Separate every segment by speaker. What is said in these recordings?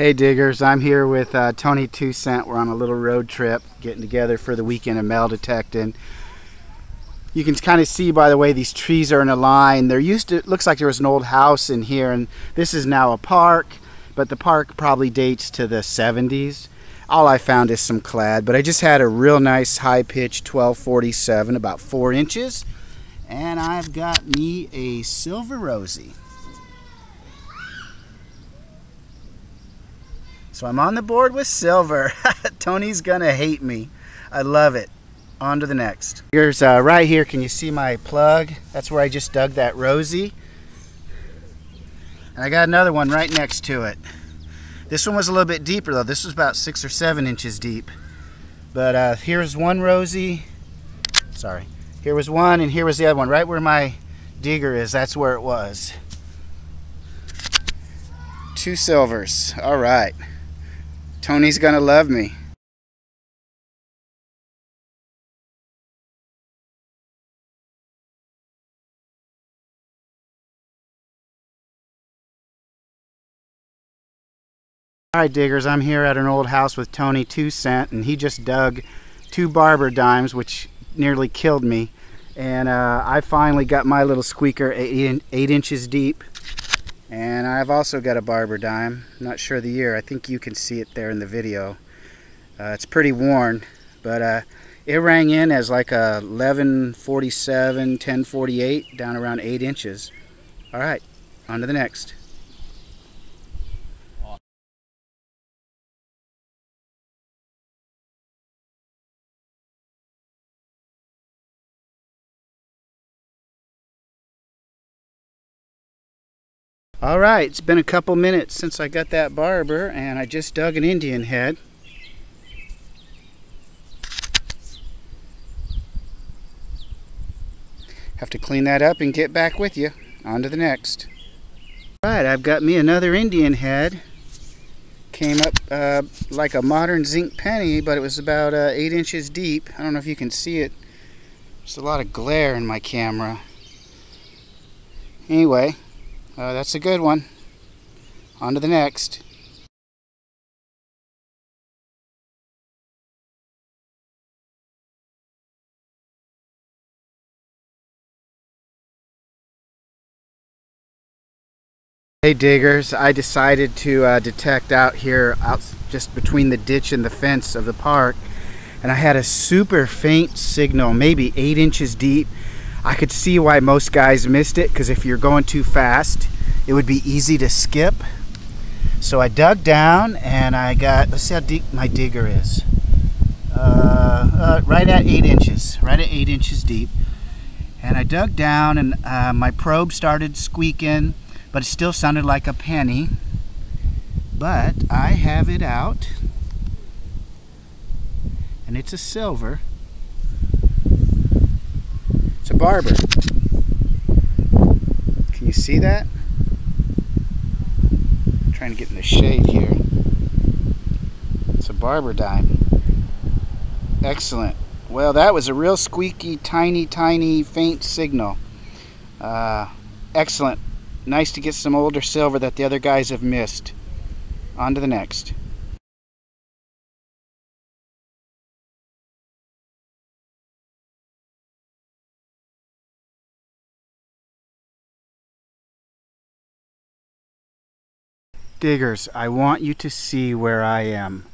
Speaker 1: Hey diggers, I'm here with Tony 2 Cent. We're on a little road trip, getting together for the weekend of metal detecting. You can kind of see by the way these trees are in a line. It looks like there was an old house in here, and this is now a park, but the park probably dates to the 70s. All I found is some clad, but I just had a real nice high-pitched 1247, about 4 inches, and I've got me a silver rosy. So I'm on the board with silver. Tony's gonna hate me. I love it. On to the next. Here's right here, can you see my plug? That's where I just dug that rosy. And I got another one right next to it. This one was a little bit deeper though. This was about 6 or 7 inches deep. But here's one rosy. Sorry. Here was one and here was the other one. Right where my digger is, that's where it was. 2 silvers. All right. Tony's gonna love me. Alright diggers, I'm here at an old house with Tony 2 Cent, and he just dug 2 barber dimes, which nearly killed me. And I finally got my little squeaker 8 inches deep. And I've also got a barber dime. Not sure the year. I think you can see it there in the video. It's pretty worn, but it rang in as like a 1147, 1048, down around 8 inches. All right, on to the next. All right, it's been a couple minutes since I got that barber, and I just dug an Indian head. Have to clean that up and get back with you. On to the next. All right, I've got me another Indian head. Came up like a modern zinc penny, but it was about 8 inches deep. I don't know if you can see it. There's a lot of glare in my camera. Anyway. That's a good one. On to the next. Hey diggers, I decided to detect out here, just between the ditch and the fence of the park, and I had a super faint signal, maybe 8 inches deep. I could see why most guys missed it, because if you're going too fast, it would be easy to skip. So I dug down and I got, let's see how deep my digger is. Right at 8 inches, right at 8 inches deep. And I dug down and my probe started squeaking, but it still sounded like a penny. But I have it out, and it's a silver. It's a barber. Can you see that? I'm trying to get in the shade here. It's a barber dime. Excellent. Well, that was a real squeaky, tiny, faint signal. Excellent. Nice to get some older silver that the other guys have missed. On to the next. Diggers, I want you to see where I am.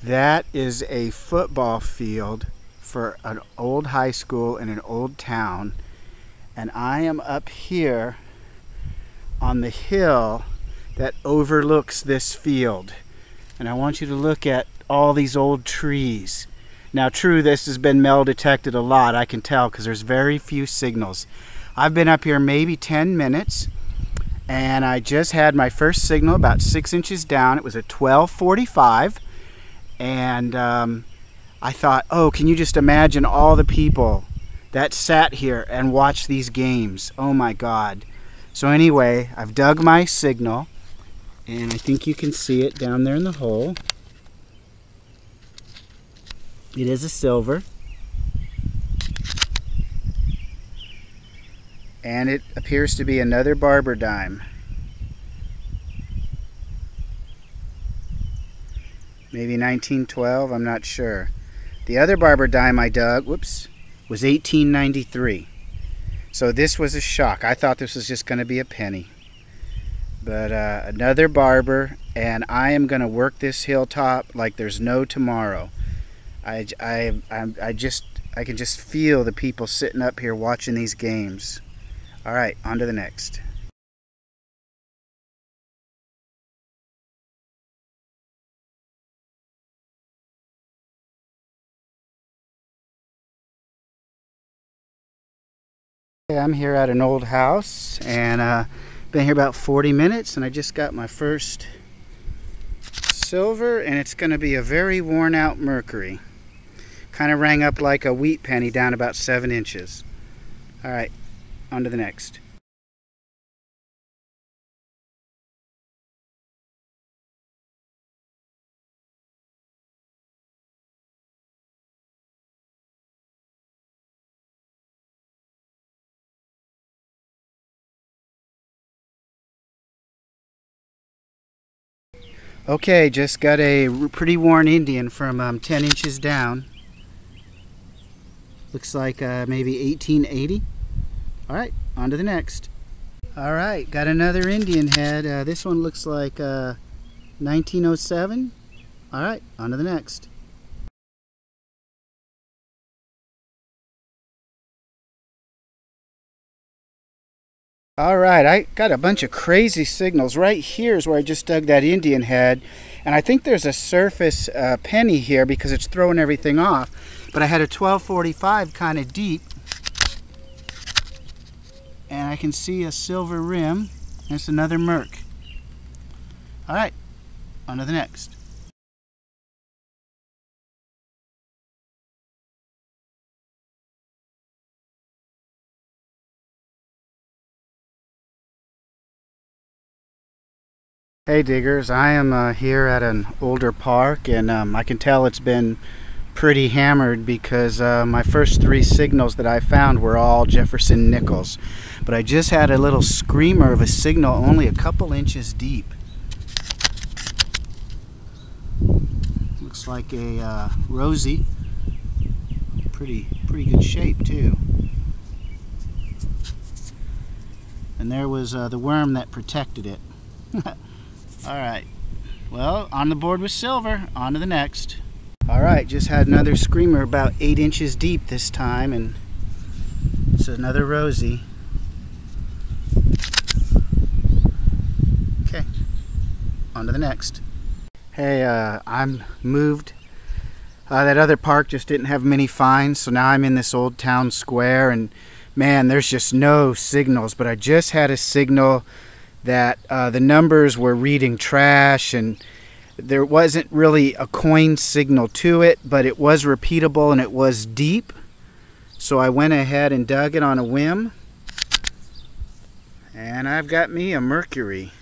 Speaker 1: That is a football field for an old high school in an old town, and I am up here on the hill that overlooks this field. And I want you to look at all these old trees. Now true, this has been metal detected a lot, I can tell, because there's very few signals. I've been up here maybe 10 minutes. And I just had my first signal about 6 inches down. It was a 1245, and I thought, oh, can you just imagine all the people that sat here and watched these games? Oh my God. So anyway, I've dug my signal, and I think you can see it down there in the hole. It is a silver. And it appears to be another barber dime. maybe 1912, I'm not sure. The other barber dime I dug, whoops, was 1893. So this was a shock. I thought this was just going to be a penny. But another barber, and I am going to work this hilltop like there's no tomorrow. I can just feel the people sitting up here watching these games. All right, on to the next. Okay, I'm here at an old house, and been here about 40 minutes, and I just got my first silver, and it's going to be a very worn out Mercury. Kind of rang up like a wheat penny down about 7 inches. All right, on to the next. Okay, just got a pretty worn Indian from 10 inches down. Looks like maybe 1880. All right, on to the next. All right, got another Indian head. This one looks like 1907. All right, on to the next. All right, I got a bunch of crazy signals. Right here is where I just dug that Indian head, and I think there's a surface penny here because it's throwing everything off. But I had a 1245 kind of deep, and I can see a silver rim. There's another Merc. All right, on to the next. Hey diggers, I am here at an older park, and I can tell it's been pretty hammered because my first 3 signals that I found were all Jefferson nickels. But I just had a little screamer of a signal only a couple inches deep. Looks like a rosy. Pretty good shape too. And there was the worm that protected it. Alright, well, on the board with silver. On to the next. Alright, just had another screamer about 8 inches deep this time, and it's another rosy. Okay, on to the next. Hey, I'm moved. That other park just didn't have many finds, so now I'm in this old town square, and man, there's just no signals, but I just had a signal that the numbers were reading trash, and there wasn't really a coin signal to it, but it was repeatable and it was deep. So I went ahead and dug it on a whim, and I've got me a Mercury.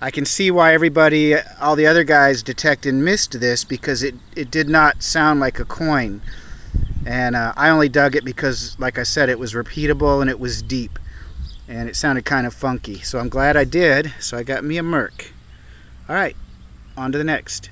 Speaker 1: I can see why everybody, all the other guys detected and missed this, because it did not sound like a coin. And I only dug it because, like I said, it was repeatable and it was deep. And it sounded kind of funky, so I'm glad I did. So I got me a Merc. All right, on to the next.